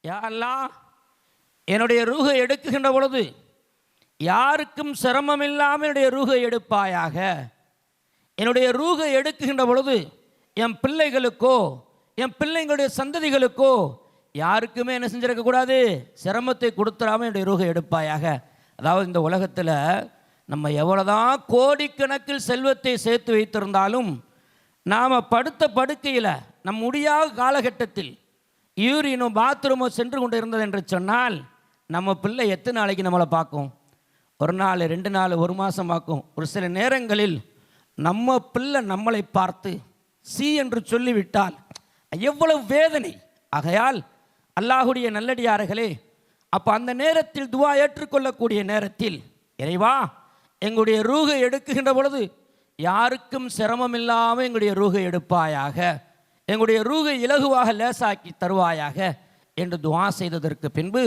யா அல்லாஹ், என்னுடைய ரூஹை எடுக்குகின்ற பொழுது யாருக்கும் சிரமம் இல்லாமல் என்னுடைய ரூஹை எடுப்பாயாக. என்னுடைய ரூஹை எடுக்குகின்ற பொழுது என் பிள்ளைகளுக்கோ என் பிள்ளைங்களுடைய சந்ததிகளுக்கோ யாருக்குமே என்ன செஞ்சிருக்கக்கூடாது, சிரமத்தை கொடுத்துடாமல் என்னுடைய ரூஹை எடுப்பாயாக. அதாவது இந்த உலகத்தில் நம்ம எவ்வளோதான் கோடிக்கணக்கில் செல்வத்தை சேர்த்து வைத்திருந்தாலும் நாம் படுத்த படுக்கையில் நம் முடியாத காலகட்டத்தில் யூரினோ பாத்ரூமோ சென்று கொண்டு இருந்தது என்று சொன்னால் நம்ம பிள்ளை எத்தனை நாளைக்கு நம்மளை பார்க்கும்? ஒரு நாள், 2 நாள், 1 மாதம் பார்க்கும். ஒரு சில நேரங்களில் நம்ம பிள்ளை நம்மளை பார்த்து சி என்று சொல்லிவிட்டால் எவ்வளவு வேதனை. ஆகையால் அல்லாஹுடைய நல்லடியார்களே, அப்போ அந்த நேரத்தில் துவா ஏற்றுக்கொள்ளக்கூடிய நேரத்தில் இறைவா, எங்களுடைய ரூஹை எடுக்குகின்ற பொழுது யாருக்கும் சிரமம் இல்லாமல் எங்களுடைய ரூஹை எடுப்பாயாக, எங்களுடைய ரூஹை இலகுவாக லேசாக்கி தருவாயாக என்று துவா செய்ததற்கு பின்பு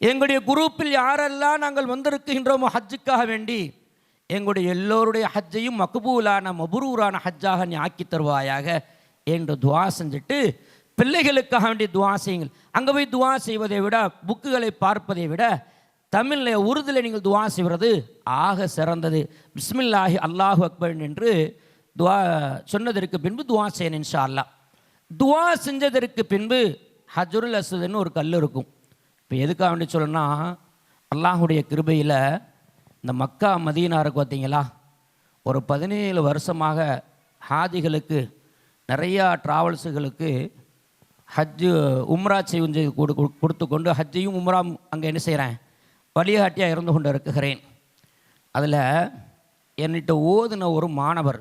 எங்களுடைய குரூப்பில் யாரெல்லாம் நாங்கள் வந்திருக்கின்றோமோ ஹஜ்ஜுக்காக வேண்டி எங்களுடைய எல்லோருடைய ஹஜ்ஜையும் மக்பூலான மபுரூரான ஹஜ்ஜாக நீ ஆக்கி தருவாயாக என்று துவா செஞ்சுட்டு பிள்ளைகளுக்காக வேண்டி துவா செய்யுங்கள். அங்கே போய் துவா செய்வதை விட, புக்குகளை பார்ப்பதை விட தமிழில் உருதில் நீங்கள் துவா செய்வது ஆக சிறந்தது. பிஸ்மில்லாஹி அல்லாஹு அக்பர் என்று துவா சொன்னதற்கு பின்பு துவா செய்யணும் இன்ஷா அல்லாஹ். துவா செஞ்சதற்கு பின்பு ஹஜ்ருல் அஸ்வத்னு ஒரு கல் இருக்கும். இப்போ எதுக்காக வேண்டி சொல்லணும்னா, அல்லாஹுடைய கிருபையில் இந்த மக்கா மதீனா இருக்கு பார்த்தீங்களா, ஒரு 17 வருஷமாக ஹாஜிகளுக்கு நிறையா ட்ராவல்ஸுகளுக்கு ஹஜ்ஜு உம்ரா செய்து கொடுத்து கொண்டு ஹஜ்ஜையும் உம்ரா அங்கே என்ன செய்கிறேன், வழிகாட்டியாக இருந்து கொண்டு இருக்கிறேன். அதில் என்கிட்ட ஓதுன ஒரு மாணவர்,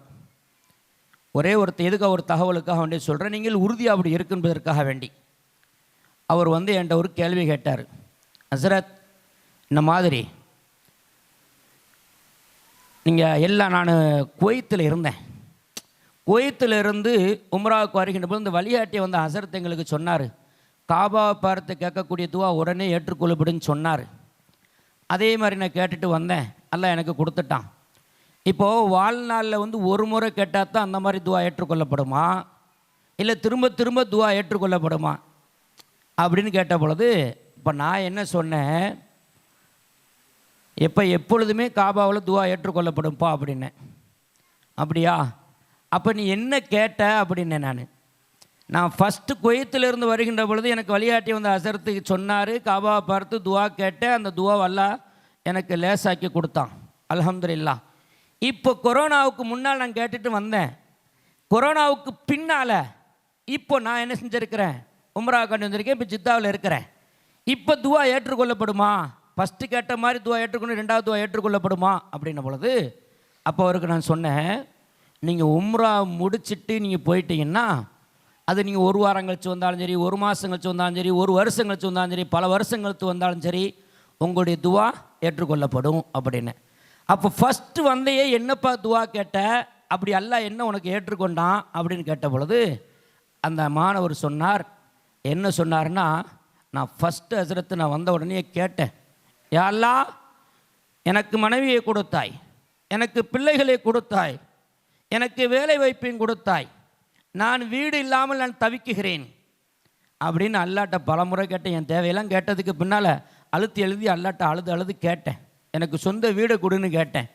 ஒரே எதுக்காக ஒரு தகவலுக்காக வேண்டி சொல்கிறேன், நீங்கள் உறுதியாக அப்படி இருக்குன்பதற்காக வேண்டி அவர் என்கிட்ட ஒரு கேள்வி கேட்டார். ஹஸ்ரத், இந்த மாதிரி நீங்கள் எல்லாம், நான் குவைத்தில் இருந்தேன், குவைத்தில் இருந்து உம்ராவுக்கு வருகின்ற போது இந்த வழிகாட்டியை ஹஸ்ரத் எங்களுக்கு சொன்னார், காபாவை பார்த்து கேட்கக்கூடிய துவா உடனே ஏற்றுக்கொள்ளப்படுன்னு சொன்னார். அதே மாதிரி நான் கேட்டுட்டு வந்தேன், அல்லாஹ் எனக்கு கொடுத்துட்டான். இப்போது வாழ்நாளில் ஒரு முறை கேட்டால் தான் அந்த மாதிரி துவா ஏற்றுக்கொள்ளப்படுமா, இல்லை திரும்ப திரும்ப துவா ஏற்றுக்கொள்ளப்படுமா அப்படின்னு கேட்ட பொழுது இப்போ நான் என்ன சொன்னேன், எப்பொழுதுமே காபாவில் துவா ஏற்றுக்கொள்ளப்படும்பா அப்படின்னேன். அப்படியா, அப்போ நீ என்ன கேட்ட அப்படின்னேன். நான் ஃபஸ்ட்டு குவைத்திலிருந்து வருகின்ற பொழுது எனக்கு வழிகாட்டி ஹஸ்ரத்துக்கு சொன்னார், காபாவை பார்த்து துவா கேட்டேன், அந்த துவா அல்லாஹ் எனக்கு லேசாக்கி கொடுத்தான், அல்ஹம்துலில்லாஹ். இப்போ கொரோனாவுக்கு முன்னால் நான் கேட்டுட்டு வந்தேன், கொரோனாவுக்கு பின்னால் இப்போ நான் என்ன செஞ்சுருக்கிறேன், உம்ரா கண்டு வந்திருக்கேன், இப்போ ஜித்தாவில் இருக்கிறேன். இப்போ துவா ஏற்றுக்கொள்ளப்படுமா, ஃபஸ்ட்டு கேட்ட மாதிரி துவா ஏற்றுக்கொண்டு 2வது துவா ஏற்றுக்கொள்ளப்படுமா அப்படின்ன பொழுது அப்போ அவருக்கு நான் சொன்னேன், நீங்கள் உம்ரா முடிச்சுட்டு நீங்கள் போயிட்டீங்கன்னா அது நீங்கள் 1 வாரம் கழிச்சு வந்தாலும் சரி, 1 மாதம் கழிச்சு வந்தாலும் சரி, 1 வருஷம் கழிச்சு வந்தாலும் சரி, பல வருஷம் கழித்து வந்தாலும் சரி, உங்களுடைய துவா ஏற்றுக்கொள்ளப்படும் அப்படின்னு. அப்போ ஃபஸ்ட்டு வந்தையே என்னப்பா துவா கேட்ட, அப்படி அல்லாஹ் என்ன உனக்கு ஏற்றுக்கொண்டான் அப்படின்னு கேட்ட பொழுது அந்த மாணவர் சொன்னார், என்ன சொன்னார்னா, நான் ஃபஸ்ட்டு ஹஸ்ரத்து நான் வந்த உடனே கேட்டேன், யா அல்லாஹ், எனக்கு மனைவியை கொடுத்தாய், எனக்கு பிள்ளைகளை கொடுத்தாய், எனக்கு வேலை வாய்ப்பையும் கொடுத்தாய், நான் வீடு இல்லாமல் நான் தவிக்குகிறேன் அப்படின்னு அல்லாட்ட பலமுறை கேட்டேன். என் தேவையெல்லாம் கேட்டதுக்கு பின்னால் அழுத்தி எழுதி அல்லாட்ட அழுது கேட்டேன், எனக்கு சொந்த வீடு கொடுன்னு கேட்டேன்.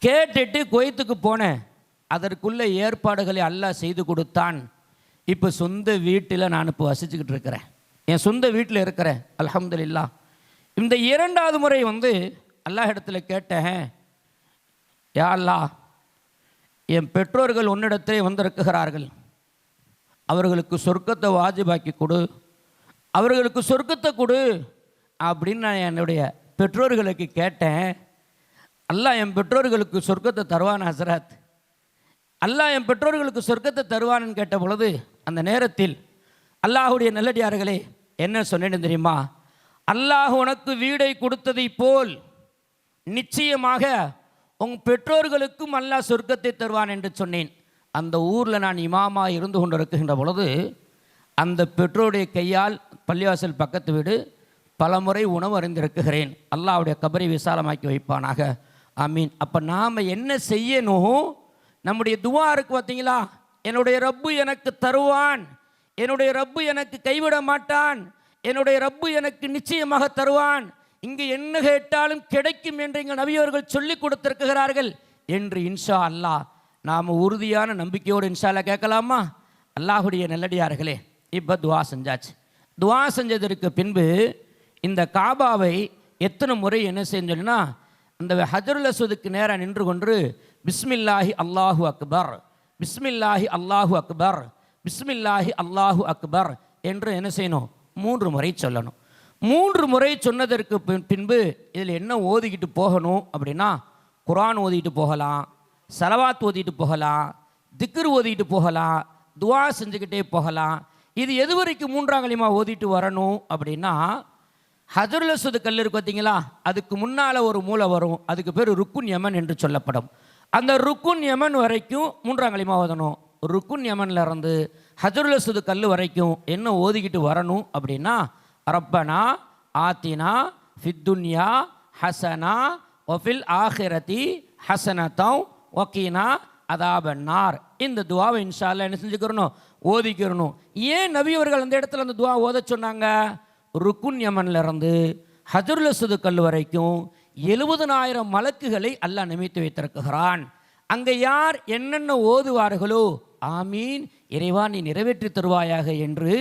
கேட்டுட்டு குவைத்துக்கு போனேன், அதற்குள்ள ஏற்பாடுகளை அல்லாஹ் செய்து கொடுத்தான். இப்போ சொந்த வீட்டில் நான் இப்போ வசிச்சுக்கிட்டு இருக்கிறேன், என் சொந்த வீட்டில் இருக்கிறேன், அல்ஹம்துலில்லாஹ். இந்த 2வது முறை அல்லாஹ் இடத்துல கேட்டேன், யா அல்லாஹ், என் பெற்றோர்கள் உன்னிடத்திலே வந்திருக்கிறார்கள், அவர்களுக்கு சொர்க்கத்தை வாஜிபாக்கி கொடு, அவர்களுக்கு சொர்க்கத்தை கொடு அப்படின்னு நான் என்னுடைய பெற்றோர்களுக்கு கேட்டேன். அல்லாஹ் என் பெற்றோர்களுக்கு சொர்க்கத்தை தருவான் ஹஸ்ரத், அல்லாஹ் என் பெற்றோர்களுக்கு சொர்க்கத்தை தருவான்னு கேட்ட பொழுது அந்த நேரத்தில் அல்லாஹுடைய நல்லடியார்களே என்ன சொன்னேன்னு தெரியுமா, அல்லாஹ் உனக்கு வீடை கொடுத்ததை போல் நிச்சயமாக உன் பெற்றோர்களுக்கும் அல்லாஹ் சொர்க்கத்தை தருவான் என்று சொன்னேன். அந்த ஊரில் நான் இமாமா இருந்து கொண்டு இருக்குகின்ற பொழுது அந்த பெற்றோருடைய கையால் பள்ளிவாசல் பக்கத்து வீடு பல முறை உணவு அறிந்திருக்கிறேன். அல்லாஹ்வுடைய கபரை விசாலமாக்கி வைப்பானாக, ஆமீன். அப்போ நாம் என்ன செய்யணும், நம்முடைய துவா இருக்கு பார்த்தீங்களா, என்னுடைய ரப்பு எனக்கு தருவான், என்னுடைய ரப்பு எனக்கு கைவிட மாட்டான், என்னுடைய ரப்பு எனக்கு நிச்சயமாக தருவான், இங்கு என்ன கேட்டாலும் கிடைக்கும் என்று எங்கள் நபியவர்கள் சொல்லி கொடுத்திருக்கிறார்கள் என்று இன்ஷா அல்லாஹ் நாம் உறுதியான நம்பிக்கையோடு இன்ஷா அல்லாஹ் கேட்கலாமா? அல்லாஹுடைய நல்லடியார்களே, இப்போ துவா செஞ்சாச்சு. துவா செஞ்சதற்கு பின்பு இந்த காபாவை எத்தனை முறை என்ன செஞ்சோன்னா, அந்த ஹஜருல் அஸ்வதுக்கு நேராக நின்று கொண்டு பிஸ்மில்லாஹி அல்லாஹு அக்பர், பிஸ்மில்லாஹி அல்லாஹு அக்பர், பிஸ்மில்லாஹி அல்லாஹு அக்பர் என்று என்ன செய்யணும்? 3 முறை சொல்லணும். 3 முறை சொன்னதற்கு பின்பு இதில் என்ன ஓதிக்கிட்டு போகணும் அப்படின்னா, குர்ஆன் ஓதிக்கிட்டு போகலாம், சலவாத் ஓதிட்டு போகலாம், திக்ர் ஓதிட்டு போகலாம், துவா செஞ்சுக்கிட்டே போகலாம். இது எது வரைக்கும் 3ஆம் கலிமா ஓதிட்டு வரணும் அப்படின்னா, ஹஜருல் அஸ்வத் கல் இருக்கு பார்த்தீங்களா, அதுக்கு முன்னால் ஒரு மூலை வரும், அதுக்கு பேர் ருக்குன் யமன் என்று சொல்லப்படும். அந்த ருக்குன் யமன் வரைக்கும் 3ஆம் கலிமா ஓதணும். ருக்குன் யமன்ல இருந்து ஹஜருல் அஸ்வத் கல் வரைக்கும் என்ன ஓதிக்கிட்டு வரணும் அப்படின்னா, ரப்பனா ஆத்தினா ஃபித்துன்யா ஹசனா ஒஃபில் ஆஹிரதி ஹசனத்தம் ஒக்கீனா அதாபன்னார். இந்த துவாவை இன்ஷா அல்லாஹ் என்ன செஞ்சுக்கிறணும்? ஓதிக்கிறணும். ஏன் நபி அவர்கள் அந்த இடத்துல அந்த துவா ஓத சொன்னாங்க? ருக்குன் யமன்ல இருந்து ஹஜருல் அஸ்வத் கல் வரைக்கும் 70,000 மலக்குகளை அல்லாஹ் நியமித்து வைத்திருக்கிறான். அங்கே யார் என்னென்ன ஓதுவார்களோ, ஆமீன் இறைவா நீ நிறைவேற்றி தருவாயாக என்று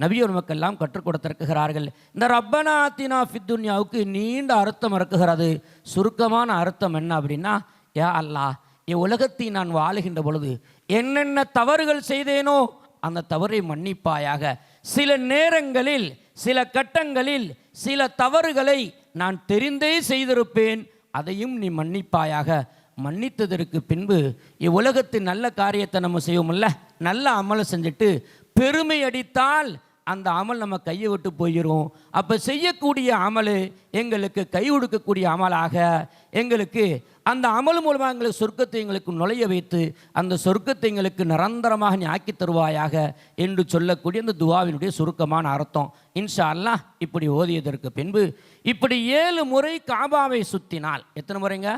நபியோர் மக்கள்லாம் கற்றுக் கொடுத்திருக்கிறார்கள். இந்த ரப்பனா ஆத்தினா ஃபித்துன்யாவுக்கு நீண்ட அர்த்தம் இருக்கிறது. சுருக்கமான அர்த்தம் என்ன அப்படின்னா, யா அல்லாஹ் உலகத்தை நான் வாழுகின்ற பொழுது என்னென்ன தவறுகள் செய்தேனோ அந்த தவறை மன்னிப்பாயாக. சில நேரங்களில் சில கட்டங்களில் சில தவறுகளை நான் தெரிந்தே செய்திருப்பேன், அதையும் நீ மன்னிப்பாயாக. மன்னித்ததற்கு பின்பு இவ்வுலகத்தின் நல்ல காரியத்தை நம்ம செய்வோம்ல, நல்ல அமலை செஞ்சுட்டு பெருமை அடித்தால் அந்த அமல் நம்ம கையை விட்டு போயிடும். அப்போ செய்யக்கூடிய அமல் எங்களுக்கு கை கொடுக்கக்கூடிய அமலாக, எங்களுக்கு அந்த அமல் மூலமாக எங்களுக்கு சொர்க்கத்தை எங்களுக்கு நுழைய வைத்து அந்த சொர்க்கத்தை எங்களுக்கு நிரந்தரமாக நீ ஆக்கி தருவாயாக என்று சொல்லக்கூடிய அந்த துவாவினுடைய சுருக்கமான அர்த்தம். இன்ஷா அல்லாஹ் இப்படி ஓதியதற்கு பின்பு இப்படி 7 முறை காபாவை சுற்றினால், எத்தனை முறைங்க?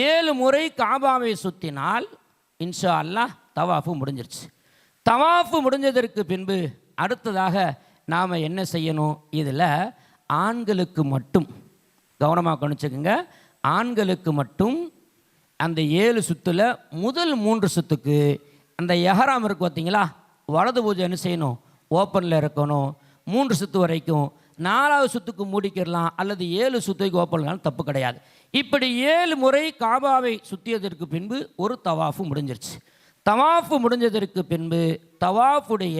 7 முறை காபாவை சுற்றினால் இன்ஷா அல்லாஹ் தவாஃபு முடிஞ்சிருச்சு. தவாஃபு முடிஞ்சதற்கு பின்பு அடுத்ததாக நாம் என்ன செய்யணும்? இதில் ஆண்களுக்கு மட்டும் கவனமாக கவனிச்சுக்குங்க. ஆண்களுக்கு மட்டும் அந்த 7 சுற்றுல முதல் 3 சுற்றுக்கு அந்த எஹராம் இருக்கு பார்த்தீங்களா, வலது பூஜை என்ன செய்யணும்? ஓப்பனில் இருக்கணும் 3 சுற்று வரைக்கும். 4வது சுற்றுக்கு மூடிக்கிடலாம், அல்லது 7 சுற்றுக்கு ஓப்பன்லாம் தப்பு கிடையாது. இப்படி 7 முறை காபாவை சுற்றியதற்கு பின்பு ஒரு தவாஃபு முடிஞ்சிருச்சு. தவாஃபு முடிஞ்சதற்கு பின்பு தவாஃபுடைய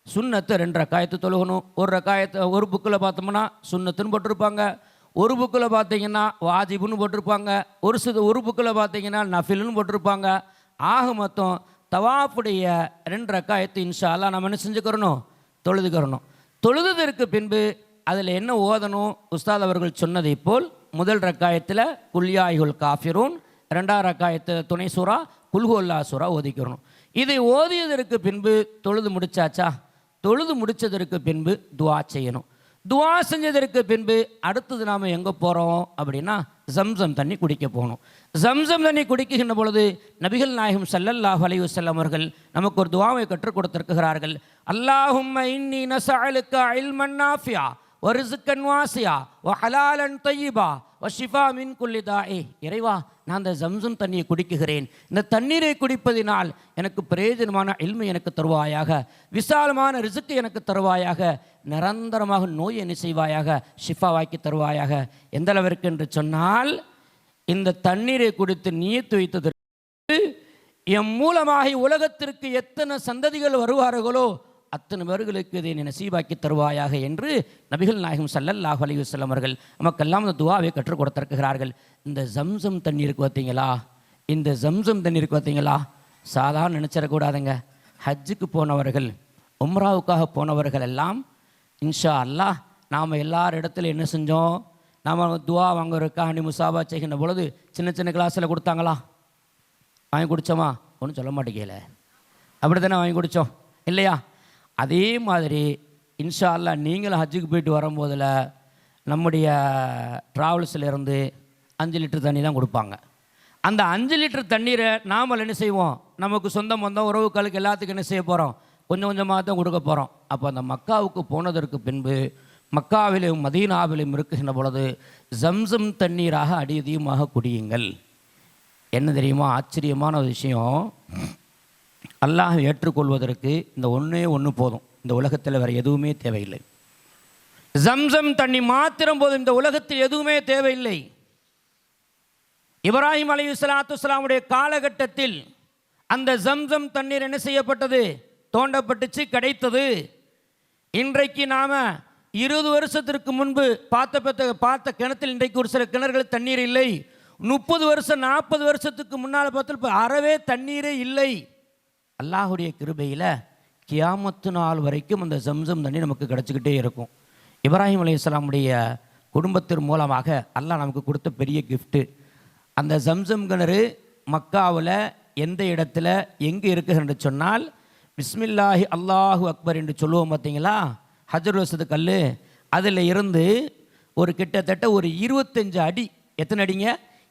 சுன்னத்தை 2 ரக்காயத்து தொழுகணும். ஒரு ரக்காயத்தை ஒரு புக்கில் பார்த்தோம்னா சுன்னத்துன்னு போட்டிருப்பாங்க, ஒரு புக்கில் பார்த்தீங்கன்னா வாஜிபுன்னு போட்டிருப்பாங்க, ஒரு புக்கில் பார்த்தீங்கன்னா நஃபில்னு போட்டிருப்பாங்க. ஆக மொத்தம் தவாஃபுடைய 2 ரக்காயத்து இன்ஷா அல்லாஹ் நம்ம என்ன செஞ்சுக்கிறணும்? தொழுதுக்கிறணும். தொழுததற்கு பின்பு அதில் என்ன ஓதணும்? உஸ்தாத் அவர்கள் சொன்னதை போல் முதல் ரக்காயத்தில் குல்யாயுல் காஃபிரூன், 2ஆம் ரக்காயத்தில் துணை சூரா குல்ஹுல்லா சூரா ஓதிக்கிறணும். இதை ஓதியதற்கு பின்பு தொழுது முடிச்சாச்சா? தொழுது முடித்ததற்கு பின்பு துவா செய்யணும். துவா செஞ்சதற்கு பின்பு அடுத்தது நாம் எங்கே போகிறோம் அப்படின்னா, ஜம்சம் தண்ணி குடிக்க போகணும். ஜம்சம் தண்ணி குடிக்கின்ற பொழுது நபிகள் நாயகம் ஸல்லல்லாஹு அலைஹி வஸல்லம் அவர்கள் நமக்கு ஒரு துவாவை கற்றுக் கொடுத்திருக்கிறார்கள். அல்லாஹும்ம இன்னி நஸ்அலுக இல்மன் நாஃபியா வ ரிஸ்கன் வாசியா வ ஹலாலன் தய்யிபா வ ஷிஃபா மின் குல்லி தாஇ. இறைவா, நான் அந்த ஜம்சம் தண்ணியை குடிக்குகிறேன், இந்த தண்ணீரை குடிப்பதினால் எனக்கு பிரயோஜனமான இல்மை எனக்கு தருவாயாக, விசாலமான ரிசுக்கு எனக்கு தருவாயாக, நிரந்தரமாக நோய் என்ன செய்வாயாக, ஷிஃபாவாக்கி தருவாயாக. எந்த அளவிற்கு என்று சொன்னால், இந்த தண்ணீரை குடித்து நியத்து வைத்ததற்கு என் மூலமாக உலகத்திற்கு எத்தனை சந்ததிகள் வருவார்களோ அத்தனை பேர்களுக்கு இதை நசீபாக்கி தருவாயாக என்று நபிகள் நாயகம் ஸல்லல்லாஹு அலைஹி வஸல்லம் அவர்கள் நமக்கெல்லாம் இந்த துவாவை கற்றுக் கொடுத்திருக்கிறார்கள். இந்த ஜம்சம் தண்ணீருக்கு பார்த்தீங்களா, இந்த ஜம்சம் தண்ணீருக்கு பார்த்தீங்களா, சாதாரண நினச்சிடக்கூடாதுங்க. ஹஜ்ஜுக்கு போனவர்கள், உம்ராவுக்காக போனவர்கள் எல்லாம் இன்ஷா அல்லாஹ் நாம் எல்லார் இடத்துல என்ன செஞ்சோம்? நாம் துவா வாங்குறதுக்காக முசாபா செய்கின்ற பொழுது சின்ன சின்ன கிளாஸில் கொடுத்தாங்களா? வாங்கி குடித்தோமா? ஒன்றும் சொல்ல மாட்டேங்கல. அப்படி தானே வாங்கி குடித்தோம் இல்லையா? அதே மாதிரி இன்ஷா அல்லாஹ் நீங்களும் ஹஜ்ஜுக்கு போயிட்டு வரும்போதில் நம்முடைய ட்ராவல்ஸில் இருந்து 5 லிட்டர் தண்ணி தான் கொடுப்பாங்க. அந்த 5 லிட்டர் தண்ணீரை நாம் என்ன செய்வோம்? நமக்கு சொந்த பந்தம் உறவுகளுக்கு எல்லாத்துக்கும் என்ன செய்ய போகிறோம்? கொஞ்சம் கொஞ்சமாக தான் கொடுக்க போகிறோம். அப்போ அந்த மக்காவுக்கு போனதற்கு பின்பு மக்காவிலும் மதீனாவிலும் இருக்குகின்ற பொழுது ஜம்சம் தண்ணீராக அதிகமாக குடியுங்கள். என்ன தெரியுமா, ஆச்சரியமான ஒரு விஷயம், அல்லாஹ் ஏற்றுக்கொள்வதற்கு இந்த ஒன்றே ஒன்று போதும். இந்த உலகத்தில் வேறு எதுவுமே தேவையில்லை. ஜம்சம் தண்ணி மாத்திரம் போதும், இந்த உலகத்தில் எதுவுமே தேவையில்லை. இப்ராஹிம் அலைஹிஸ்ஸலாத்து வஸ்ஸலாமுடைய காலகட்டத்தில் அந்த ஜம்சம் தண்ணீர் என்ன செய்யப்பட்டது, தோண்டப்பட்டுச்சு, கிடைத்தது. இன்றைக்கு நாம் 20 வருஷத்திற்கு முன்பு பார்த்த கிணத்தில் இன்றைக்கு ஒரு சில கிணறுகள் தண்ணீர் இல்லை. 30 வருஷம் 40 வருஷத்துக்கு முன்னால் பார்த்து இப்போ அறவே தண்ணீரே இல்லை. அல்லாஹுடைய கிருபையில் கியாமத்து நாள் வரைக்கும் அந்த ஜம்சம் தண்ணி நமக்கு கிடச்சிக்கிட்டே இருக்கும். இப்ராஹிம் அலைஹிஸ்ஸலாமுடைய குடும்பத்தின் மூலமாக அல்லாஹ் நமக்கு கொடுத்த பெரிய கிஃப்ட்டு. அந்த ஜம்சம் கிணறு மக்காவில் எந்த இடத்துல எங்கே இருக்குது என்று சொன்னால், பிஸ்மில்லாஹி அல்லாஹு அக்பர் என்று சொல்லுவோம் பார்த்தீங்களா, ஹஜ்ருல் அஸ்வத் கல், அதில் இருந்து ஒரு கிட்டத்தட்ட ஒரு 25 அடி, எத்தனை அடிங்க,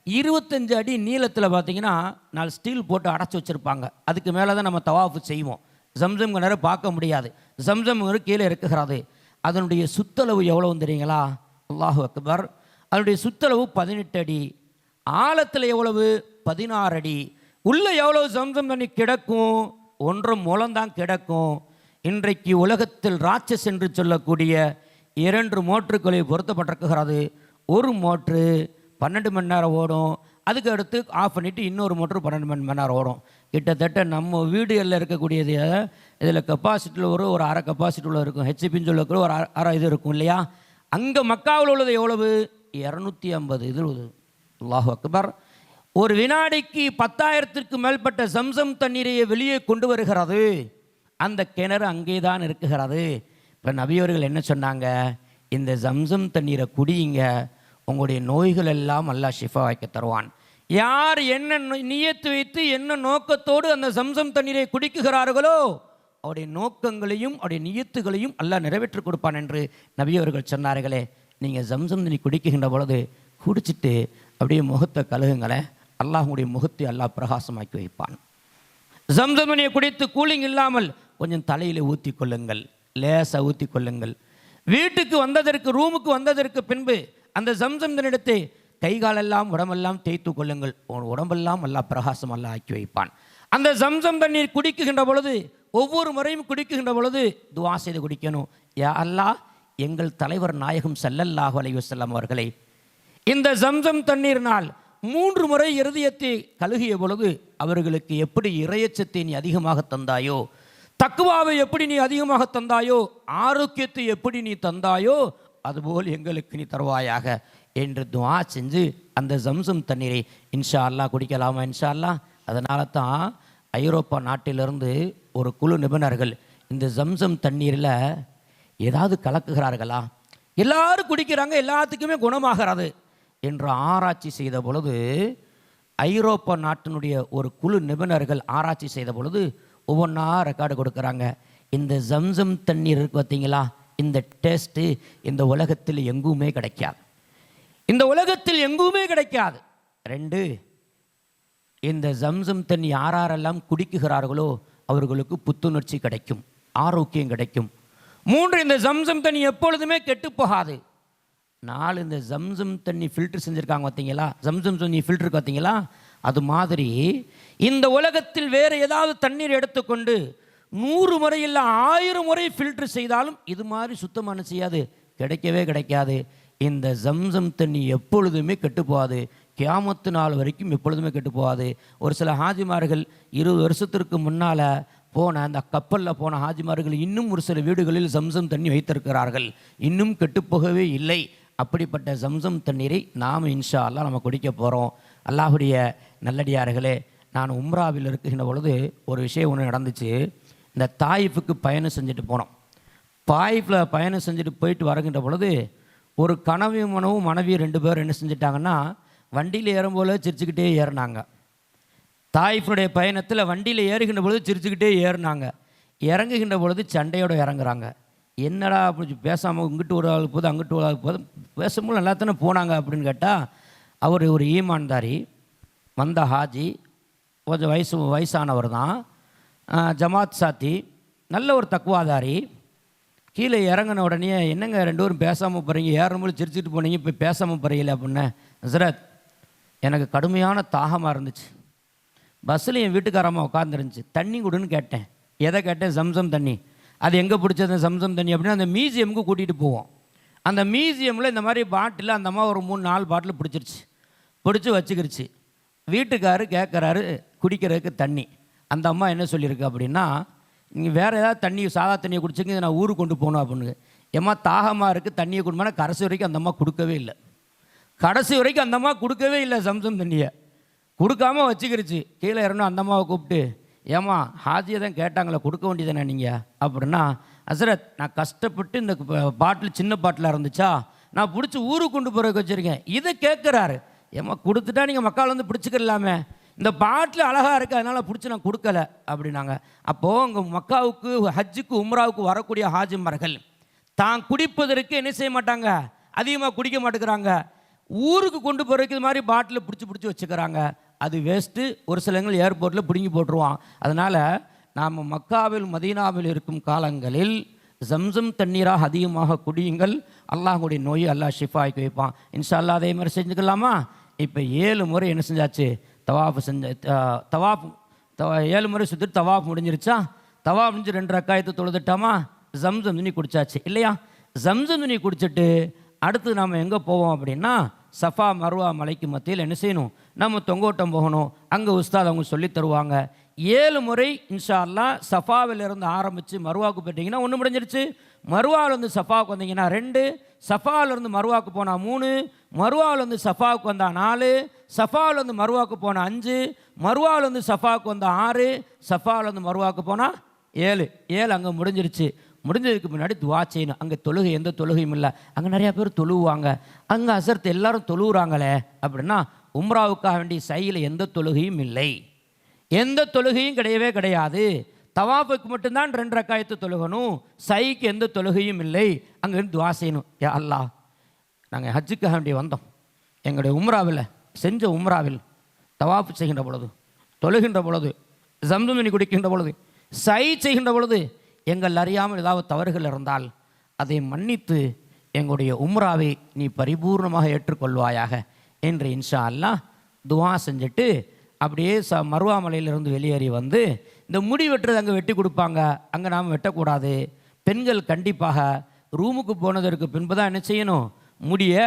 25 அடி நீளத்தில் பார்த்தீங்கன்னா 4 ஸ்டீல் போட்டு அடைச்சி வச்சுருப்பாங்க. அதுக்கு மேலே தான் நம்ம தவாஃபு செய்வோம். ஜம்சம் கிணறு பார்க்க முடியாது. ஜம்சம் கிணறு கீழே இருக்குகிறது. அதனுடைய சுத்தளவு எவ்வளவு தெரியுங்களா, அல்லாஹு அக்பர், அதனுடைய சுத்தளவு 18 அடி, ஆழத்தில் எவ்வளவு 16 அடி, உள்ளே எவ்வளவு ஜம்சம் தண்ணி கிடக்கும், 1.5 முழம்தான் கிடக்கும். இன்றைக்கு உலகத்தில் ராட்சஸ் என்று சொல்லக்கூடிய 2 மோட்டருக்களை பொருத்தப்பட்டிருக்கிறது. ஒரு மோட்ரு 12 மணி நேரம் ஓடும், அதுக்கு அடுத்து ஆஃப் பண்ணிவிட்டு இன்னொரு மோட்ரு 12 மணி நேரம் ஓடும். கிட்டத்தட்ட நம்ம வீடுகளில் இருக்கக்கூடியது இதில் கெப்பாசிட்டியில் ஒரு அரை கெப்பாசிட்டி உள்ள இருக்கும், ஹெச்பின்னு சொல்லக்கூட ஒரு அரை இது இருக்கும் இல்லையா. அங்கே மக்காவில் உள்ளது எவ்வளவு, 250 இது. அல்லாஹு அக்பர். ஒரு வினாடிக்கு 10,000க்கு மேற்பட்ட ஜம்சம் தண்ணீரை வெளியே கொண்டு வருகிறது. அந்த கிணறு அங்கே தான் இருக்குகிறது. இப்போ நபியவர்கள் என்ன சொன்னாங்க, இந்த ஜம்சம் தண்ணீரை குடியுங்க, உங்களுடைய நோய்கள் எல்லாம் அல்லாஹ் ஷிஃபா வைக்க தருவான். யார் என்ன நியத்து வைத்து என்ன நோக்கத்தோடு அந்த ஜம்சம் தண்ணீரை குடிக்குகிறார்களோ அவருடைய நோக்கங்களையும் அவருடைய நியத்துகளையும் அல்லாஹ் நிறைவேற்றி கொடுப்பான் என்று நபியவர்கள் சொன்னார்களே. நீங்கள் ஜம்சம் தண்ணி குடிக்குகின்ற பொழுது குடிச்சிட்டு அப்படியே முகத்தை கழுகுங்களேன், அல்லாஹுடைய முகத்தை அல்லாஹ் பிரகாசமாக்கி வைப்பான். ஜம்சம் தண்ணியை குடித்து கூலிங் இல்லாமல் கொஞ்சம் தலையில் ஊற்றி கொள்ளுங்கள், லேசாக ஊற்றி கொள்ளுங்கள். வீட்டுக்கு வந்ததற்கு, ரூமுக்கு வந்ததற்கு பின்பு அந்த ஜம்சம் தண்ணிடத்தை கைகாலெல்லாம் உடம்பெல்லாம் தேய்த்து கொள்ளுங்கள், உடம்பெல்லாம் அல்லாஹ் பிரகாசம் அல்லாஹ் ஆக்கி வைப்பான். அந்த ஜம்சம் தண்ணீர் குடிக்குகின்ற பொழுது, ஒவ்வொரு முறையும் குடிக்குகின்ற பொழுது துவா செய்து குடிக்கணும். யா அல்லாஹ், எங்கள் தலைவர் நாயகம் ஸல்லல்லாஹு அலைஹி வஸல்லம் அவர்களை இந்த ஜம்சம் தண்ணீர்னால் 3 முறை இருதயத்தை கழுகிய பொழுது அவர்களுக்கு எப்படி இறையச்சத்தை நீ அதிகமாக தந்தாயோ, தக்குவாவை எப்படி நீ அதிகமாக தந்தாயோ, ஆரோக்கியத்தை எப்படி நீ தந்தாயோ, அதுபோல் எங்களுக்கு நீ தருவாயாக என்று துஆ செஞ்சு அந்த ஜம்சம் தண்ணீரை இன்ஷா அல்லாஹ் குடிக்கலாமா, இன்ஷா அல்லாஹ். அதனால தான் ஐரோப்பா நாட்டிலிருந்து ஒரு குழு நிபுணர்கள் இந்த ஜம்சம் தண்ணீரில் ஏதாவது கலக்குகிறார்களா, எல்லாரும் குடிக்கிறாங்க, எல்லாத்துக்குமே குணமாகிறது என்று ஆராய்ச்சி செய்த பொழுது, ஐரோப்பா நாட்டினுடைய ஒரு குழு நிபுணர்கள் ஆராய்ச்சி செய்த பொழுது ஒவ்வொன்றா ரெக்கார்டு கொடுக்குறாங்க. இந்த ஜம்சம் தண்ணீர் இருக்கு பார்த்தீங்களா, இந்த டேஸ்ட்டு இந்த உலகத்தில் எங்குமே கிடைக்காது, இந்த உலகத்தில் எங்குமே கிடைக்காது. 2, இந்த ஜம்சம் தண்ணி யாரெல்லாம் குடிக்குகிறார்களோ அவர்களுக்கு புத்துணர்ச்சி கிடைக்கும், ஆரோக்கியம் கிடைக்கும். 3, இந்த ஜம்சம் தண்ணி எப்பொழுதுமே கெட்டு போகாது. 4, இந்த ஜம்சம் தண்ணி ஃபில்டர் செஞ்சுருக்காங்க பார்த்தீங்களா, ஜம்சம் தண்ணி ஃபில்டருக்கு பார்த்தீங்களா, அது மாதிரி இந்த உலகத்தில் வேறு ஏதாவது தண்ணீர் எடுத்துக்கொண்டு 100 முறை இல்லை 1000 முறை ஃபில்டர் செய்தாலும் இது மாதிரி சுத்தமான செய்யாது, கிடைக்கவே கிடைக்காது. இந்த ஜம்சம் தண்ணி எப்பொழுதுமே கெட்டு போகாது, கியாமத்து நாள் வரைக்கும் எப்பொழுதுமே கெட்டு போகாது. ஒரு சில ஹாஜிமார்கள் 20 வருஷத்திற்கு முன்னால் போன அந்த கப்பலில் போன ஹாஜிமார்கள் இன்னும் ஒரு சில வீடுகளில் ஜம்சம் தண்ணி வைத்திருக்கிறார்கள், இன்னும் கெட்டுப்போகவே இல்லை. அப்படிப்பட்ட ஜம்சம் தண்ணீரை நாம் இன்ஷா அல்லாஹ் நம்ம குடிக்க போகிறோம். அல்லாஹுடைய நல்லடியார்களே, நான் உம்ராவில் இருக்கின்ற பொழுது ஒரு விஷயம் ஒன்று நடந்துச்சு. இந்த தாயிஃபுக்கு பயணம் செஞ்சுட்டு போனோம். தாயிஃபில் பயணம் செஞ்சுட்டு போயிட்டு வருகின்ற பொழுது ஒரு கனவையும் மனைவி 2 பேர் என்ன செஞ்சிட்டாங்கன்னா, வண்டியில் ஏறும்போது சிரிச்சுக்கிட்டே ஏறினாங்க. தாயிஃபுடைய பயணத்தில் வண்டியில் ஏறுகின்ற பொழுது சிரிச்சுக்கிட்டே ஏறினாங்க. இறங்குகின்ற பொழுது சண்டையோடு இறங்குறாங்க. என்னடா அப்படி பேசாமல் இங்கிட்டு ஒரு ஆள் போது அங்கிட்டு ஒரு ஆள் போது பேசும்போது நல்லா தானே போனாங்க அப்படின்னு கேட்டால், அவர் ஒரு ஈமான்தாரி, வந்த ஹாஜி, கொஞ்சம் வயசானவர் தான், ஜமாத் சாத்தி, நல்ல ஒரு தக்குவாதாரி. கீழே இறங்கின உடனே, என்னங்க 2 பேரும் பேசாமல் போகிறீங்க, ஏறும்போது சிரிச்சிட்டு போனீங்க, இப்போ பேசாமல் போகிறீங்களே அப்படின்னேன். ஹஸ்ரத், எனக்கு கடுமையான தாகமாக இருந்துச்சு. பஸ்ஸில் என் வீட்டுக்காரம்மா உட்காந்துருந்துச்சு. தண்ணி கொடுன்னு கேட்டேன். எதை கேட்டேன்? ஜம்சம் தண்ணி. அது எங்கே பிடிச்சது ஜம்சம் தண்ணி அப்படின்னா, அந்த மியூசியமுக்கு கூட்டிகிட்டு போவோம். அந்த மியூசியமில் இந்த மாதிரி பாட்டில் அந்த அம்மா ஒரு 3-4 பாட்டில் பிடிச்சிருச்சு. பிடிச்சி வச்சுக்கிருச்சு. வீட்டுக்காரு கேட்குறாரு குடிக்கிறதுக்கு தண்ணி. அந்த அம்மா என்ன சொல்லியிருக்கு அப்படின்னா, நீங்கள் வேறு ஏதாவது தண்ணி, சாதா தண்ணியை குடிச்சிங்க, நான் ஊருக்கு கொண்டு போகணும் அப்படின்னு. ஏம்மா தாகமாக இருக்குது, தண்ணியை கொடுமானா கடைசி வரைக்கும் அந்த அம்மா கொடுக்கவே இல்லை. கடைசி வரைக்கும் அந்த அம்மா கொடுக்கவே இல்லை. ஜம்சம் தண்ணியை கொடுக்காமல் வச்சுக்கிருச்சு. கீழே இறணும். அந்த அம்மாவை கூப்பிட்டு, ஏம்மா ஹாஜியை தான் கேட்டாங்களே, கொடுக்க வேண்டியதானே நீங்கள் அப்படின்னா, ஹஸ்ரத், நான் கஷ்டப்பட்டு இந்த பாட்டில் சின்ன பாட்டிலாக இருந்துச்சா, நான் பிடிச்சி ஊருக்கு கொண்டு போகிறதுக்கு வச்சுருக்கேன். இதை கேட்குறாரு. ஏம்மா கொடுத்துட்டா நீங்கள் மக்கள் வந்து பிடிச்சிக்கலாமே, இந்த பாட்டில் அழகாக இருக்குது, அதனால் பிடிச்சி நான் கொடுக்கல அப்படின்னாங்க. அப்போது உங்கள் மக்காவுக்கு, ஹஜ்ஜுக்கு, உம்ராவுக்கு வரக்கூடிய ஹாஜிமார்கள் தான் குடிப்பதற்கு என்ன செய்ய மாட்டாங்க, அதிகமாக குடிக்க மாட்டேங்கிறாங்க. ஊருக்கு கொண்டு போகிறதுக்கு இது மாதிரி பாட்டில் பிடிச்சி வச்சுக்கிறாங்க. அது வேஸ்ட்டு. ஒரு சிலங்கள் ஏர்போர்ட்டில் பிடுங்கி போட்டுருவான். அதனால் நாம் மக்காவில் மதீனாவில் இருக்கும் காலங்களில் ஜம்சம் தண்ணீராக அதிகமாக குடியுங்கள். அல்லாஹுடைய நோயை அல்லாஹ் ஷிஃபாய்க்கு வைப்பான். இன்ஷா அல்லாஹ் அதே மாதிரி செஞ்சுக்கலாமா? இப்போ 7 முறை என்ன செஞ்சாச்சு? தவாஃப் 7 முறை சுற்றிட்டு தவாஃப் முடிஞ்சிருச்சா? தவாஃப் முடிஞ்சு 2 ரக்காயத்தை தொழுதுட்டாமா? ஜம்சம் தண்ணி குடிச்சாச்சு இல்லையா? ஜம்சம் தண்ணி குடிச்சிட்டு அடுத்து நாம் எங்கே போவோம் அப்படின்னா, சஃபா மர்வா மலைக்கு மத்தியில் என்ன செய்யணும்? நம்ம தொங்கோட்டம் போகணும். அங்கே உஸ்தாத் அவங்க சொல்லி தருவாங்க. 7 முறை இன்ஷா அல்லாஹ் சஃபாவிலிருந்து ஆரம்பித்து மர்வாவுக்கு போயிட்டீங்கன்னா 1 முடிஞ்சிருச்சு. மர்வாவிலேருந்து சஃபாவுக்கு வந்தீங்கன்னா 2, சஃபாவிலேருந்து மர்வாவுக்கு போனால் 3, மர்வாவிலேருந்து சஃபாவுக்கு வந்தால் 4, சஃபாவிலேருந்து மர்வாவுக்கு போனால் 5, மர்வாவிலேருந்து சஃபாவுக்கு வந்தால் 6, சஃபாவிலேருந்து மர்வாவுக்கு போனால் 7 அங்கே முடிஞ்சிருச்சு. முடிஞ்சதுக்கு முன்னாடி துவா செய்யணும். அங்கே தொழுகை, எந்த தொழுகையும் இல்லை. அங்கே நிறையா பேர் தொழுவாங்க. அங்கே அசர்த்து எல்லாரும் தொழுகிறாங்களே அப்படின்னா, உம்ராவுக்காக வேண்டிய சையில் எந்த தொழுகையும் இல்லை, எந்த தொழுகையும் கிடையவே கிடையாது. தவாஃபுக்கு மட்டும்தான் 2 ரக்காயத்து தொழுகணும். சைக்கு எந்த தொழுகையும் இல்லை. அங்கே இருந்து துவா செய்யணும். யா அல்லாஹ், நாங்கள் ஹஜ்ஜுக்காக வேண்டி வந்தோம். எங்களுடைய உம்ராவில் செஞ்ச உம்ராவில் தவாஃபு செய்கின்ற பொழுது, தொழுகின்ற பொழுது, ஜம்சம் தண்ணி குடிக்கின்ற பொழுது, சை செய்கின்ற பொழுது எங்கள் அறியாமல் ஏதாவது தவறுகள் இருந்தால் அதை மன்னித்து எங்களுடைய உம்ராவை நீ பரிபூர்ணமாக ஏற்றுக்கொள்வாயாக என்று இன்ஷா அல்லாஹ் துவா செஞ்சுட்டு அப்படியே மர்வா மலையிலிருந்து வெளியேறி வந்து இந்த முடி வெட்டுறது அங்கே வெட்டி கொடுப்பாங்க. அங்கே நாம் வெட்டக்கூடாது. பெண்கள் கண்டிப்பாக ரூமுக்கு போனதற்கு பின்பு தான் என்ன செய்யணும்? முடியை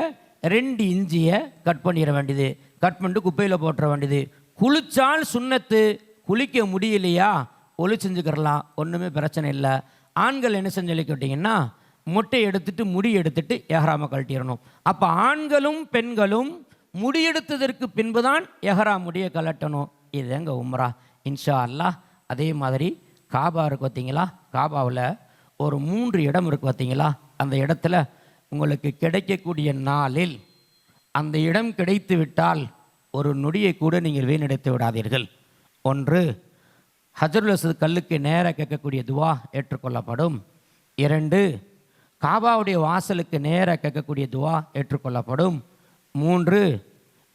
2 இன்ச்சியை கட் பண்ணிட வேண்டியது. கட் பண்ணிட்டு குப்பையில் போட்டுற வேண்டியது. குளிச்சால் சுண்ணத்து, குளிக்க முடியலையா ஒளி செஞ்சுக்கிறலாம், ஒன்றுமே பிரச்சனை இல்லை. ஆண்கள் என்ன செஞ்சு கேட்டிங்கன்னா, மொட்டை எடுத்துட்டு முடி எடுத்துட்டு எஹ்ராமை கழட்டிடணும். அப்போ ஆண்களும் பெண்களும் முடி எடுத்ததற்கு பின்பு தான் எஹ்ராம் முடியை கலட்டணும். இது எங்க உம்ரா இன்ஷா அல்லாஹ். அதே மாதிரி காபா இருக்குது பார்த்தீங்களா? காபாவில் ஒரு 3 இடம் இருக்குது பார்த்தீங்களா? அந்த இடத்துல உங்களுக்கு கிடைக்கக்கூடிய நாளில் அந்த இடம் கிடைத்து விட்டால் ஒரு நொடியை கூட நீங்கள் வீணடித்து விடாதீர்கள். 1, ஹஜருல் அஸ்வத் கல்லுக்கு நேராக கேட்கக்கூடிய துவா ஏற்றுக்கொள்ளப்படும். 2, காபாவுடைய வாசலுக்கு நேராக கேட்கக்கூடிய துவா ஏற்றுக்கொள்ளப்படும். 3,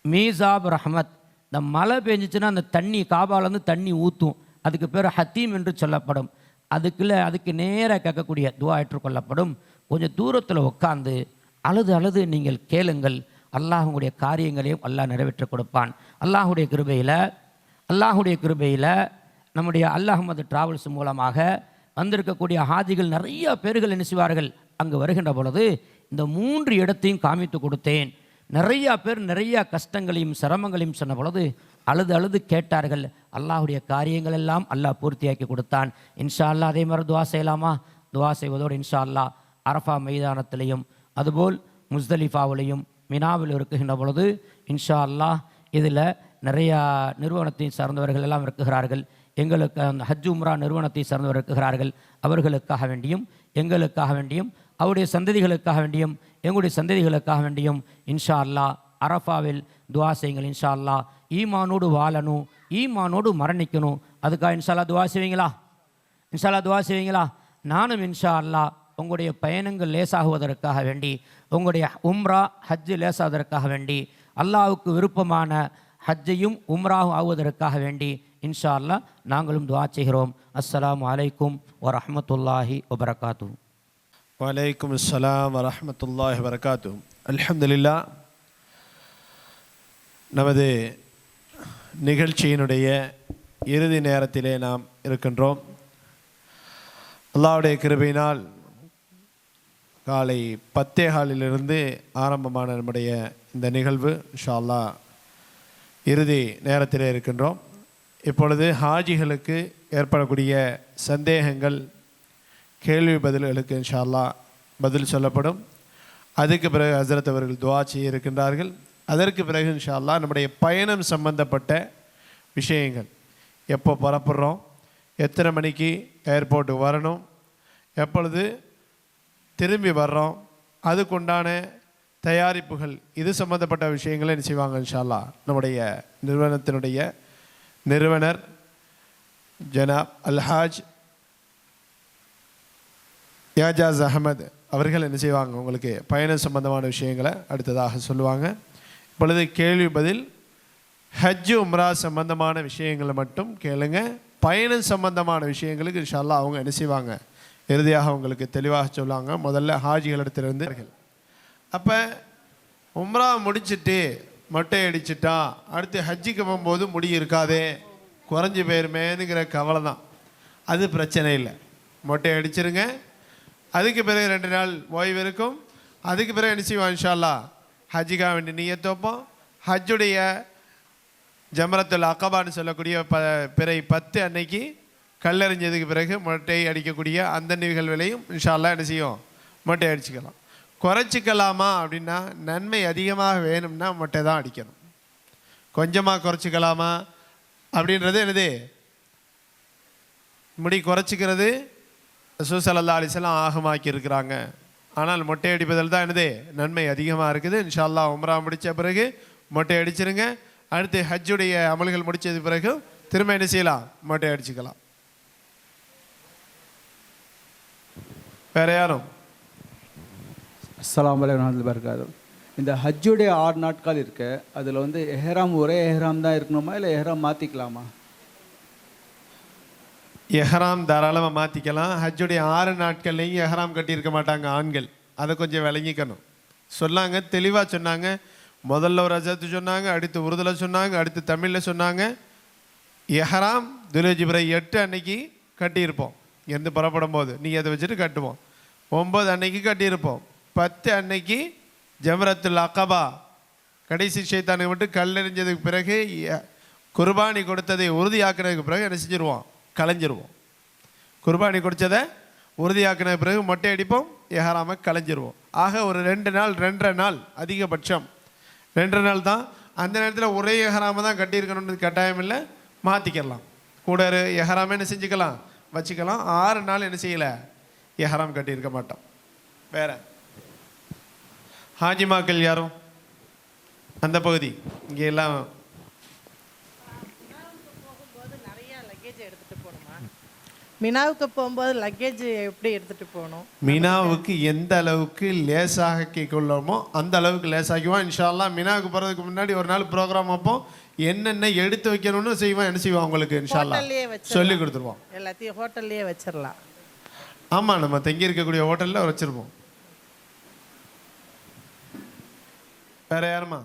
மீசாப் ரஹமத், இந்த மழை பெஞ்சிச்சுன்னா அந்த தண்ணி காபாலேருந்து தண்ணி ஊற்றும், அதுக்கு பேர் ஹத்தீம் என்று சொல்லப்படும். அதுக்கு நேராக கேட்கக்கூடிய துவா ஏற்றுக்கொள்ளப்படும். கொஞ்சம் தூரத்தில் உட்காந்து அழுது நீங்கள் கேளுங்கள். அல்லாஹுடைய காரியங்களையும் அல்லாஹ் நிறைவேற்றி கொடுப்பான். அல்லாஹுடைய கிருபையில் நம்முடைய அல்-அஹ்மத் டிராவல்ஸ் மூலமாக வந்திருக்கக்கூடிய ஹாஜிகள் நிறைய பேர்கள் என்ன செய்வார்கள்? அங்கு வருகின்ற பொழுது இந்த 3 இடத்தையும் காமித்து கொடுத்தேன். நிறையா பேர் நிறைய கஷ்டங்களையும் சிரமங்களையும் சொன்ன பொழுது அழுது கேட்டார்கள். அல்லாஹுடைய காரியங்கள் எல்லாம் அல்லாஹ் பூர்த்தியாக்கி கொடுத்தான். இன்ஷா அல்லாஹ் அதே மாதிரி துவா செய்யலாமா? துவா செய்வதோடு இன்ஷா அல்லாஹ் அரஃபா மைதானத்திலையும் அதுபோல் முஸ்தலிஃபாவிலையும் மினாவில் இருக்குகின்ற பொழுது இன்ஷா அல்லாஹ் இதில் நிறையா நிறுவனத்தை சார்ந்தவர்கள் எல்லாம் இருக்குகிறார்கள். எங்களுக்கு அந்த ஹஜ் உம்ரா நிறுவனத்தை சார்ந்தவர் இருக்கிறார்கள். அவர்களுக்காக வேண்டியும் எங்களுக்காக வேண்டியும் அவருடைய சந்ததிகளுக்காக வேண்டியும் எங்களுடைய சந்ததிகளுக்காக வேண்டியும் இன்ஷா அல்லாஹ் அரஃபாவில் துவா செய்யுங்கள். இன்ஷா அல்லாஹ் ஈமானோடு வாழணும், ஈமானோடு மரணிக்கணும். அதுக்காக இன்ஷா அல்லாஹ் துவா செய்வீங்களா? இன்ஷா அல்லாஹ் துவா செய்வீங்களா? நானும் இன்ஷா அல்லாஹ் உங்களுடைய பயணங்கள் லேசாகுவதற்காக வேண்டி, உங்களுடைய உம்ரா ஹஜ்ஜு லேசாவதற்காக வேண்டி, அல்லாஹ்வுக்கு விருப்பமான ஹஜ்ஜையும் உம்ராவும் ஆகுவதற்காக வேண்டி இன்ஷா அல்லாஹ் நாங்களும் துஆ செய்கிறோம். அஸ்ஸலாமு அலைக்கும் வரஹ்மத்துல்லாஹி வபரகாத்துஹு. வலைக்கும் அஸ்ஸலாம் வரஹ்மத்துல்லாஹி வபரகாத்துஹு. அல்ஹம்துலில்லாஹ். நமது நிகழ்ச்சியினுடைய இறுதி நேரத்திலே நாம் இருக்கின்றோம். அல்லாஹ்வுடைய கிருபையினால் காலை 10:15 ஆரம்பமான நம்முடைய இந்த நிகழ்வு இன்ஷா அல்லாஹ் இறுதி நேரத்திலே இருக்கின்றோம். இப்பொழுது ஹாஜிகளுக்கு ஏற்படக்கூடிய சந்தேகங்கள், கேள்வி பதில்களுக்கு இன்ஷா அல்லாஹ் பதில் சொல்லப்படும். அதுக்கு பிறகு ஹஸரத் அவர்கள் துஆ செய்ய இருக்கின்றார்கள். அதற்கு பிறகு இன்ஷா அல்லாஹ் நம்முடைய பயணம் சம்பந்தப்பட்ட விஷயங்கள், எப்போ புறப்படுறோம், எத்தனை மணிக்கு ஏர்போர்ட்டுக்கு வரணும், எப்பொழுது திரும்பி வர்றோம், அதுக்குண்டான தயாரிப்புகள், இது சம்மந்தப்பட்ட விஷயங்களை என்ன செய்வாங்க இன்ஷா அல்லாஹ் நம்முடைய நிறுவனத்தினுடைய நிறுவனர் ஜனாப் அல்ஹாஜ் யாஜாஸ் அஹமத் அவர்கள் என்ன செய்வாங்க, உங்களுக்கு பயணம் சம்பந்தமான விஷயங்களை அடுத்ததாக சொல்லுவாங்க. இப்பொழுது கேள்வி பதில், ஹஜ் உம்ரா சம்பந்தமான விஷயங்களை மட்டும் கேளுங்க. பயணம் சம்பந்தமான விஷயங்களுக்கு இன்ஷா அல்லாஹ் அவங்க என்ன செய்வாங்க, இறுதியாக உங்களுக்கு தெளிவாக சொல்லுவாங்க. முதல்ல ஹாஜிகளிடத்திலிருந்து அப்போ உம்ரா முடிச்சுட்டு மொட்டை அடிச்சுட்டா அடுத்து ஹஜ்ஜிக்கு போகும்போது முடி இருக்காதே, குறைஞ்சி போயிருமேனுங்கிற கவலை தான். அது பிரச்சனை இல்லை, மொட்டை அடிச்சிருங்க. அதுக்கு பிறகு 2 நாள் ஓய்வு இருக்கும். அதுக்கு பிறகு என்ன செய்வோம் இன்ஷா அல்லாஹ் ஹஜ்ஜிக்காக வேண்டி நிய்யத் வைப்போம். ஹஜ்ஜுடைய ஜம்ரத்துல் அகபான்னு சொல்லக்கூடிய பிறை 10 அன்னைக்கு கல்லெறிஞ்சதுக்கு பிறகு மொட்டை அடிக்கக்கூடிய அந்த நிகழ்வுகளையும் இன்ஷா அல்லாஹ் என்ன செய்யும், மொட்டை அடிச்சுக்கலாம். குறைச்சிக்கலாமா அப்படின்னா, நன்மை அதிகமாக வேணும்னா மொட்டை தான் அடிக்கணும். கொஞ்சமாக குறைச்சிக்கலாமா அப்படின்றது என்னது, முடி குறைச்சிக்கிறது ரசூல் ஸல்லல்லாஹு அலைஹி வஸல்லம் ஆகமாக்கி இருக்கிறாங்க. ஆனால் மொட்டை அடிப்பதில் தான் என்னது நன்மை அதிகமாக இருக்குது. இன்ஷா அல்லாஹ் உம்ரா முடித்த பிறகு மொட்டை அடிச்சிருங்க. அடுத்து ஹஜ்ஜுடைய அமல்கள் முடித்தது பிறகு திரும்ப என்ன செய்யலாம், மொட்டை அடிச்சுக்கலாம். வேறு யாரும்? அஸ்ஸலாமு அலைக்கும் வரஹ்மத்துல்லாஹி வபரகாத்துஹு. இந்த ஹஜ்ஜுடைய 6 நாட்கள் இருக்கு, அதில் வந்து எஹ்ராம் ஒரே எஹ்ராம் தான் இருக்கணுமா, இல்லை எஹ்ராம் மாற்றிக்கலாமா? எஹ்ராம் தாராளமாக மாற்றிக்கலாம். ஹஜ்ஜுடைய 6 நாட்கள்லையும் எஹ்ராம் கட்டியிருக்க மாட்டாங்க ஆண்கள், அதை கொஞ்சம் விளங்கிக்கணும். சொன்னாங்க, தெளிவாக சொன்னாங்க. முதல்ல ஒரு அஜத்து சொன்னாங்க, அடுத்து உருதுல சொன்னாங்க, அடுத்து தமிழில் சொன்னாங்க. எஹ்ராம் துல்ஹஜ் 8 அன்னைக்கு கட்டியிருப்போம், இங்கேருந்து புறப்படும் போது நீ அதை வச்சுட்டு கட்டுவோம். 9 அன்னைக்கு கட்டியிருப்போம். 10 அன்னைக்கு ஜம்ரத்துல் அகபா கடைசி ஷைத்தானுக்கு மட்டும் கல்லெறிஞ்சதுக்கு பிறகு குர்பானி கொடுத்ததை உறுதியாக்குனதுக்கு பிறகு என்ன செஞ்சிருவோம், களைஞ்சிருவோம். குர்பானி கொடுத்ததை உறுதியாக்கின பிறகு மொட்டை அடிப்போம், எஹ்ராமை களைஞ்சிருவோம். ஆக ஒரு 2 நாள் 2.5 நாள் அதிகபட்சம் 2 நாள் தான். அந்த நேரத்தில் ஒரே எஹ்ராமை தான் கட்டியிருக்கணுன்றது கட்டாயம் இல்லை, மாற்றிக்கலாம். கூட எஹ்ராமை என்ன செஞ்சுக்கலாம், வச்சுக்கலாம். 6 நாள் என்ன செய்யலை, எஹ்ராம் கட்டியிருக்க மாட்டோம். வேற ஹாஜிமாக்கள் யாரும் அந்த பகுதி இங்கே எல்லாம் மினாவுக்கு போகும்போது லக்கேஜ் எப்படி எடுத்துகிட்டு போகணும்? மினாவுக்கு எந்த அளவுக்கு லேசாக கொள்ளணுமோ அந்த அளவுக்கு லேசாக்குவோம் இன்ஷா அல்லாஹ். மினாவுக்கு போகிறதுக்கு முன்னாடி ஒரு நாள் ப்ரோக்ராம் வைப்போம், என்னென்ன எடுத்து வைக்கணும்னு செய்வோம். என்ன செய்வோம் உங்களுக்கு இன்ஷா அல்லாஹ் சொல்லி கொடுத்துருவோம். எல்லாத்தையும் ஹோட்டல்லையே வச்சிடலாம். ஆமாம், நம்ம தங்கி இருக்கக்கூடிய ஹோட்டலில் வச்சுருப்போம். வேறு யாருமா?